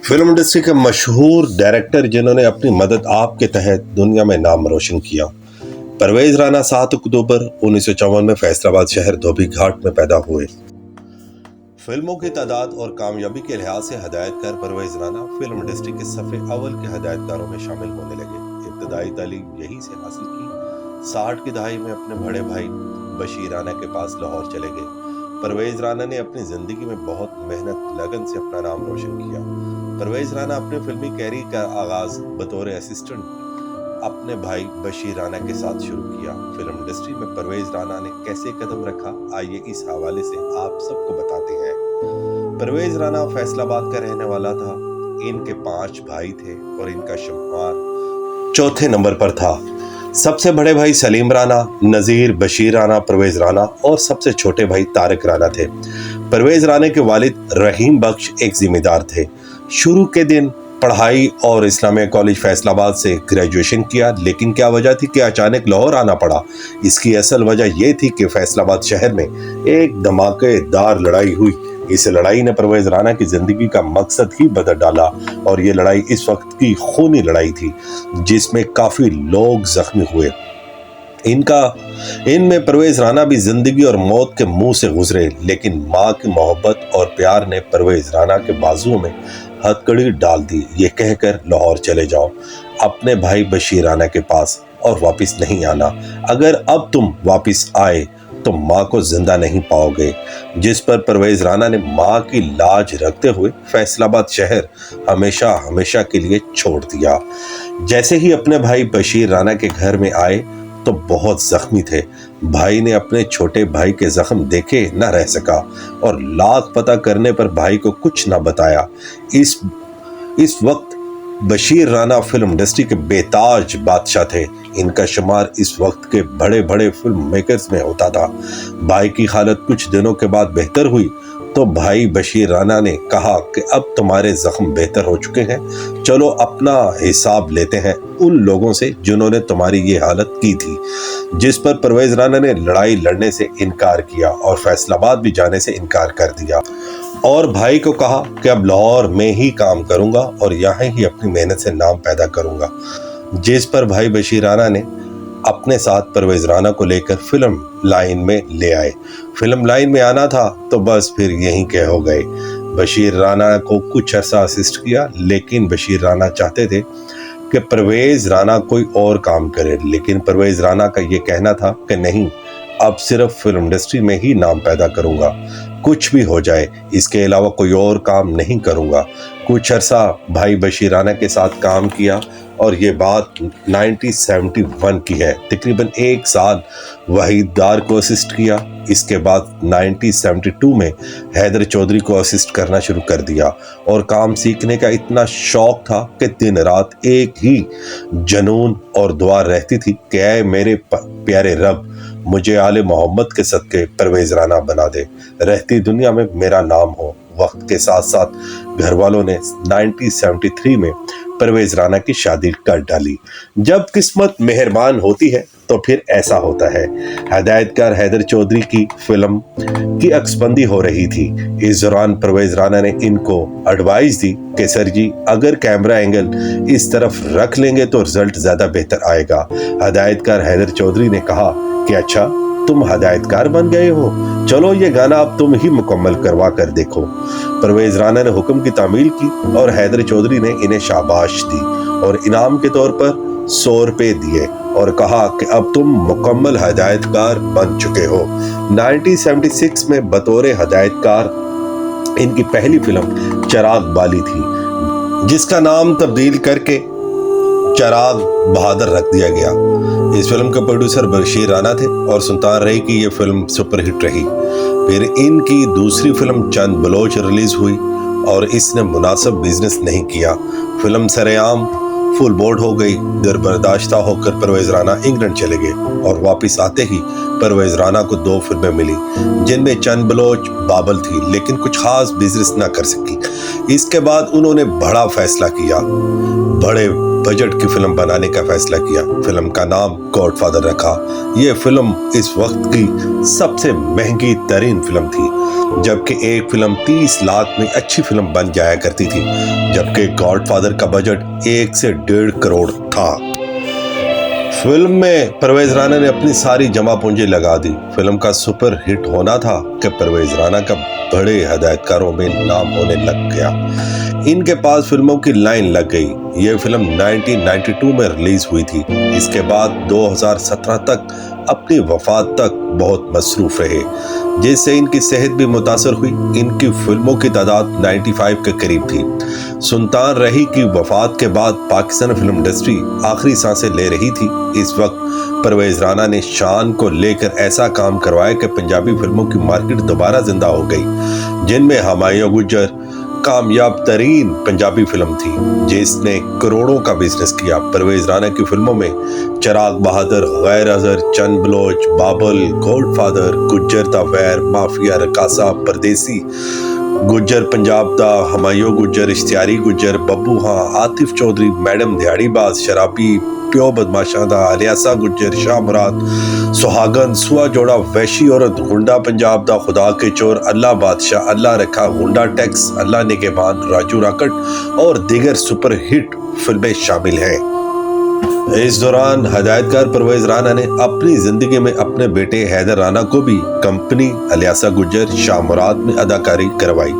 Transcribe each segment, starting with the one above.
Film industry के मशहूर director जिन्होंने अपनी मदद आप के तहत दुनिया में नाम रोशन किया। परवेज राना 7 अक्टूबर 1954 में फैसलाबाद शहर धोबी घाट में पैदा हुए। फिल्मों की तादाद और कामयाबी के लिहाज से हदायतकार परवेज राना फिल्म इंडस्ट्री के सफ़े अव्वल के हदायतकारों में शामिल होने लगे। इब्तदाई तालीम यहीं से हासिल की। 60 की दहाई में अपने बड़े भाई बशीर राना के पास लाहौर चले गए। परवेज राना ने अपनी जिंदगी में बहुत मेहनत लगन से अपना नाम रोशन किया। परवेज राना अपने फिल्मी कैरियर का आगाज बतौर असिस्टेंट अपने भाई बशीर राना के साथ शुरू किया। फिल्म इंडस्ट्री में परवेज राना ने कैसे कदम रखा, आइए इस हवाले से आप सबको बताते हैं। परवेज राना फैसलाबाद का रहने वाला था। इनके 5 भाई थे और इनका शुमार चौथे नंबर पर था। सबसे बड़े भाई सलीम राना, नजीर, बशीर राना, परवेज राना और सबसे छोटे भाई तारिक राना थे। परवेज राना के वालिद रहीम बख्श एक जिम्मेदार थे। शुरू के दिन पढ़ाई और इस्लामिया कॉलेज फैसलाबाद से ग्रेजुएशन किया, लेकिन क्या वजह थी कि अचानक लाहौर आना पड़ा। इसकी असल वजह यह थी कि फैसलाबाद शहर में एक धमाकेदार लड़ाई हुई। इस लड़ाई ने परवेज राना की जिंदगी का मकसद ही बदल डाला और ये लड़ाई इस वक्त की खूनी लड़ाई थी जिसमें काफी लोग जख्मी हुए। इनमें परवेज राना भी जिंदगी और मौत के मुंह से गुजरे, लेकिन माँ की मोहब्बत और प्यार ने परवेज राना के बाजुओं में हथकड़ी डाल दी। ये कहकर लाहौर चले जाओ अपने भाई बशीर राना के पास और वापस नहीं आना। अगर अब तुम वापस आए तो माँ को जिंदा नहीं पाओगे। जिस पर परवेज राना ने माँ की लाज रखते हुए फैसलाबाद शहर हमेशा हमेशा के लिए छोड़ दिया। जैसे ही अपने भाई बशीर राना के घर में आए तो बहुत जख्मी थे। भाई ने अपने छोटे भाई के जख्म देखे न रह सका और लाख पता करने पर भाई को कुछ न बताया। इस वक्त बशीर राना फिल्म इंडस्ट्री के बेताज बादशाह थे। इनका शुमार इस वक्त के बड़े बड़े फिल्म मेकर्स में होता था। भाई की हालत कुछ दिनों के बाद बेहतर हुई तो भाई बशीर राना ने कहा कि अब तुम्हारे जख्म बेहतर हो चुके हैं, चलो अपना हिसाब लेते हैं उन लोगों से जिन्होंने तुम्हारी ये हालत की थी। जिस पर परवेज राना ने लड़ाई लड़ने से इनकार किया और फैसलाबाद भी जाने से इनकार कर दिया और भाई को कहा कि अब लाहौर में ही काम करूंगा और यहाँ ही अपनी मेहनत से नाम पैदा करूंगा। जिस पर भाई बशीर राना ने अपने साथ परवेज राना को लेकर फिल्म लाइन में ले आए। फिल्म लाइन में आना था तो बस फिर यहीं के हो गए। बशीर राना को कुछ अर्सा असिस्ट किया, लेकिन बशीर राना चाहते थे कि परवेज राना कोई और काम करे, लेकिन परवेज राना का ये कहना था कि नहीं, अब सिर्फ फिल्म इंडस्ट्री में ही नाम पैदा करूंगा, कुछ भी हो जाए, इसके अलावा कोई और काम नहीं करूंगा। कुछ अरसा भाई बशीर राना के साथ काम किया और ये बात 1971 की है। तकरीबन 1 साल वहीद डार को असिस्ट किया। इसके बाद 1972 में हैदर चौधरी को असिस्ट करना शुरू कर दिया और काम सीखने का इतना शौक था कि दिन रात एक ही जनून और दुआ रहती थी कि ऐ मेरे प्यारे रब, मुझे आले मोहम्मद के सदके परवेज राना बना दे, रहती दुनिया में मेरा नाम हो। वक्त के साथ साथ घर वालों ने 1973 में परवेज राना की शादी कर डाली। जब किस्मत मेहरबान होती है तो फिर ऐसा होता है। हदायतकार हैदर चौधरी की फिल्म की अक्सबंदी हो रही थी। इस दौरान परवेज राना ने इनको एडवाइस दी कि सर जी, अगर कैमरा एंगल इस तरफ रख लेंगे तो रिजल्ट ज्यादा बेहतर आएगा। हदायतकार हैदर चौधरी ने कहा कि अच्छा, तुम हदायतकार बन गए हो, चलो ये गाना अब तुम ही मुकम्मल करवा कर देखो। परवेज राना ने हुक्म की तामील की और हैदर चौधरी ने इन्हें शाबाश दी और इनाम के तौर पर 100 रुपए दिए और कहा कि अब तुम मुकम्मल हदायतकार बन चुके हो। 1976 में बतौर हदायतकार इनकी पहली फिल्म चिराग बाली थी, जिसका नाम तब्दील करके चिराग बहादुर रख दिया गया। इस फिल्म के प्रोड्यूसर बशीर राना थे और सुल्तान रही कि ये फिल्म सुपरहिट रही। फिर इनकी दूसरी फिल्म चंद बलोच रिलीज हुई और इसने मुनासिब बिजनेस नहीं किया। फिल्म सरेआम फुल बोर्ड हो गई। बर्दाश्ता होकर परवेज राना इंग्लैंड चले गए और वापस आते ही परवेज राना को 2 फिल्में मिली, जिनमें चंद बलोच बाबल थी, लेकिन कुछ खास बिजनेस ना कर सकी। इसके बाद उन्होंने बड़ा फैसला किया, बड़े बजट की फिल्म बनाने का फैसला किया। फिल्म का नाम गॉडफादर रखा। यह फिल्म इस वक्त की सबसे महंगी तरीन फिल्म थी। जबकि एक फिल्म 30 लाख में अच्छी फिल्म बन जाया करती थी, जबकि गॉड फादर का बजट 1 से 1.5 करोड़ था। फिल्म में परवेज राणा ने अपनी सारी जमा पूंजी लगा दी। फिल्म का सुपर हिट होना था कि परवेज राणा का बड़े हिदायतकारों में नाम होने लग गया। इनके पास फिल्मों की लाइन लग गई। ये फिल्म 1992 में रिलीज हुई थी। इसके बाद 2017 तक अपनी वफात तक बहुत मसरूफ रहे, जिससे इनकी सेहत भी मुतासर हुई। इनकी फिल्मों की तादाद 95 के करीब थी। सुल्तान रही की वफात के बाद पाकिस्तान फिल्म इंडस्ट्री आखिरी सांसें ले रही थी। इस वक्त परवेज राणा ने शान को लेकर ऐसा काम करवाया कि पंजाबी फिल्मों की मार्केट दोबारा जिंदा हो गई, जिनमें हुमायूं गुज्जर कामयाब तरीन पंजाबी फिल्म थी, जिसने करोड़ों का बिजनेस किया। परवेज राणा की फिल्मों में चिराग बहादुर, गैर अजहर, चंद बलोच, बाबल, गॉड फादर, गुज्जर दा वैर, माफिया, रकासा, परदेसी, गुज्जर पंजाब दा, हुमायूं गुज्जर, इश्तियारी गुज्जर, बब्बू हां, आतिफ चौधरी, मैडम दिहाड़ीबाज, शराबी, प्यो बदमाशां दा, अलियासा गुज्जर, शाह मुराद, सुहागन, सुआ जोड़ा, वैशी औरत, गुंडा पंजाब दा, खुदा के चोर, अल्लाह बादशाह, अल्लाह रखा, गुंडा टैक्स, अल्लाह निगहबान, राजू राकट और दीगर सुपर हिट फिल्में शामिल हैं। इस दौरान हिदायतकार परवेज राणा ने अपनी जिंदगी में अपने बेटे हैदर राणा को भी कंपनी अलियासा गुज्जर, शाह मुराद में अदाकारी करवाई।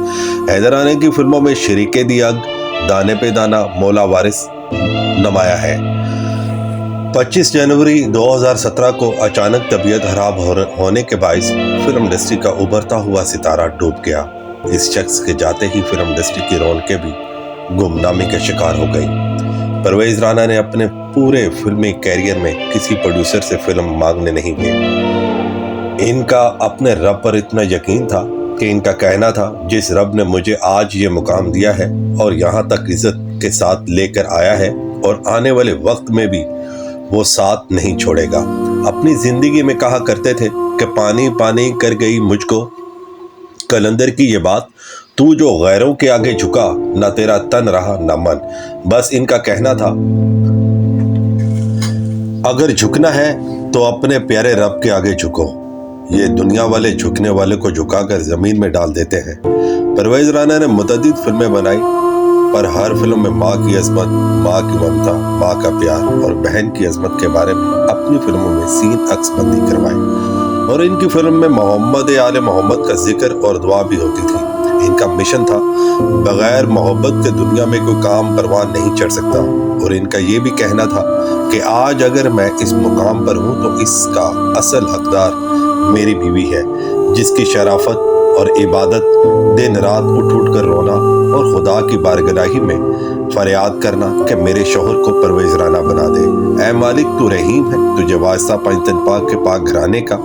हैदर राणा की फिल्मों में शरीके दी अग, दाने पे दाना, मौला वारिस नमाया है। 25 जनवरी 2017 को अचानक तबीयत खराब होने के बायस फिल्म इंडस्ट्री का उभरता हुआ सितारा डूब गया। इस शख्स के जाते ही फिल्म इंडस्ट्री की रौनकें भी गुमनामी के शिकार हो गई। परवेज राणा ने अपने पूरे फिल्मी कैरियर में किसी प्रोड्यूसर से फिल्म मांगने नहीं गए। इनका अपने रब पर इतना यकीन था कि इनका कहना था, जिस रब ने मुझे आज ये मुकाम दिया है और यहाँ तक इज्जत के साथ लेकर आया है और आने वाले वक्त में भी वो साथ नहीं छोड़ेगा। अपनी जिंदगी में कहा करते थे कि पानी पानी कर गई मुझको कलंदर की ये बात, तू जो गैरों के आगे झुका, ना तेरा तन रहा ना मन। बस इनका कहना था, अगर झुकना है तो अपने प्यारे रब के आगे झुको। ये दुनिया वाले झुकने वाले को झुकाकर जमीन में डाल देते हैं। परवेज राणा ने मुतअद्दिद फिल्में बनाई, पर हर फिल्म में माँ की अजमत, माँ की ममता, माँ का प्यार और बहन की अजमत के बारे में अपनी फिल्मों में सीन अक्सबंदी करवाई। और इनकी फिल्म में मोहम्मद आले मोहम्मद का जिक्र और दुआ भी होती थी। इनका मिशन था, बगैर मोहब्बत के दुनिया में कोई काम परवान नहीं चढ़ सकता। और इनका ये भी कहना था कि आज अगर मैं इस मुकाम पर हूँ तो इसका असल हकदार मेरी बीवी है, जिसकी शराफत और इबादत दिन रात उठ उठ कर रोना और खुदा की बारगाही में फरियाद करना कि मेरे शोहर को परवेज राणा बना दे। ऐ मालिक, तू रहीम है, तुझे वास्ता पंचतन पाक के पाक घराने का,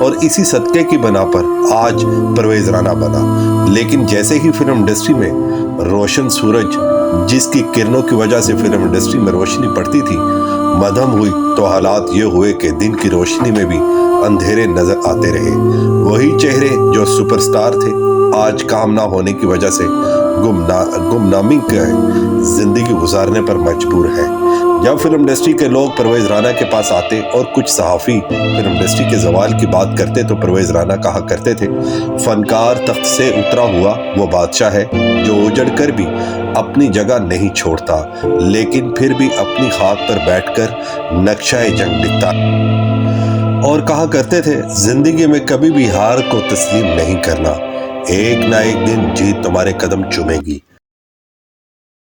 और इसी सदक़े की बना पर आज परवेज राणा बना। लेकिन जैसे ही फिल्म इंडस्ट्री में रोशन सूरज, जिसकी किरणों की वजह से फिल्म इंडस्ट्री में रोशनी पड़ती थी, मध्यम हुई तो हालात ये हुए कि दिन की रोशनी में भी अंधेरे नजर आते रहे। वही चेहरे जो सुपरस्टार थे आज काम ना होने की वजह से गुमनामी का जिंदगी गुजारने पर मजबूर है। जब फिल्म इंडस्ट्री के लोग परवेज राणा के पास आते और कुछ सहाफ़ी फिल्म इंडस्ट्री के जवाल की बात करते तो परवेज राणा कहा करते थे, फनकार तख्त से उतरा हुआ वो बादशाह है जो उजड़ कर भी अपनी जगह नहीं छोड़ता, लेकिन फिर भी अपनी खाक पर बैठकर नक्शा जंग लिखता। और कहा करते थे, जिंदगी में कभी भी हार को तस्लीम नहीं करना, एक ना एक दिन जीत तुम्हारे कदम चूमेगी।